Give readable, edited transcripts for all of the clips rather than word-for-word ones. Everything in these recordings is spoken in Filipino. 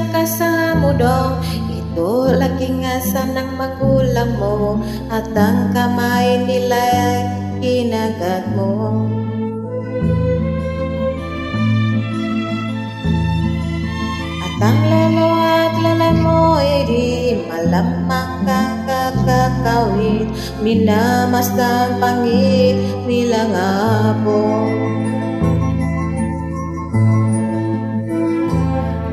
minsan ka sa mudong. Ito laking asa ng magulang mo, at ang kamay nila kinagat mo. At ang lolo at lola mo ay di malamang kang kakakawin, minamasdan pangit bilang apo.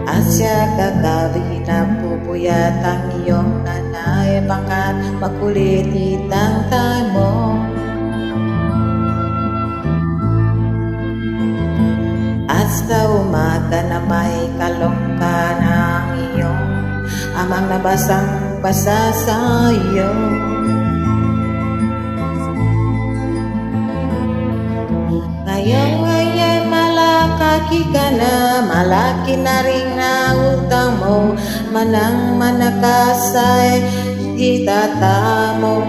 Asya kagabi na pupuyat ang iyong nanay, baka makulit itangtay mo. At sa umaga na may kalong ka ng iyong amang nabasang-basa sa iyo. Ngayong malaki ka na, malaki na rin na utang mo, manang manakasay itata mo.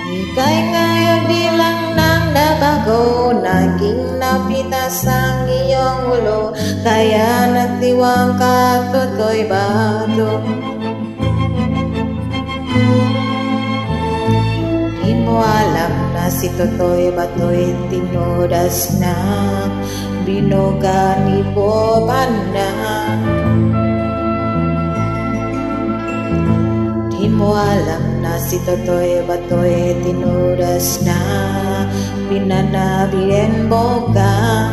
Ika'y ngayon bilang nang nabago, naging napitas ang iyong ulo, kaya nagtiwang ka toto'y bato. Di mo alam na si Totoy Batoy tinudas na, binuga ni Boban na. Di mo alam na si Totoy Batoy tinudas na, binanabien boga.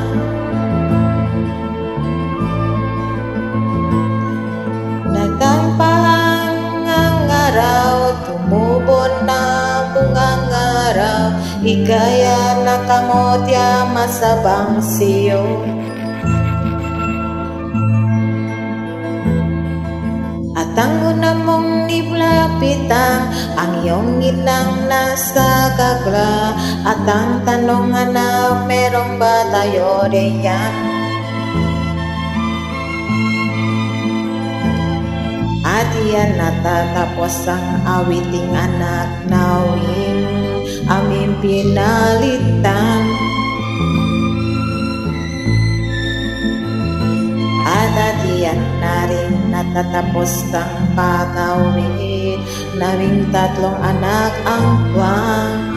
Nagtampahan ang araw, tumubon na bungang araw, ikaya nakamotya masabang siyo. At ang una mong nilapitang, ang iyong inang nasa kagla, at ang tanong na merong ba tayo diyan? At iyan natatapos ang awiting anak nawin aming pinalitan. At iyan na rin natatapos ang pag-awit naming tatlong anak ang tuwang.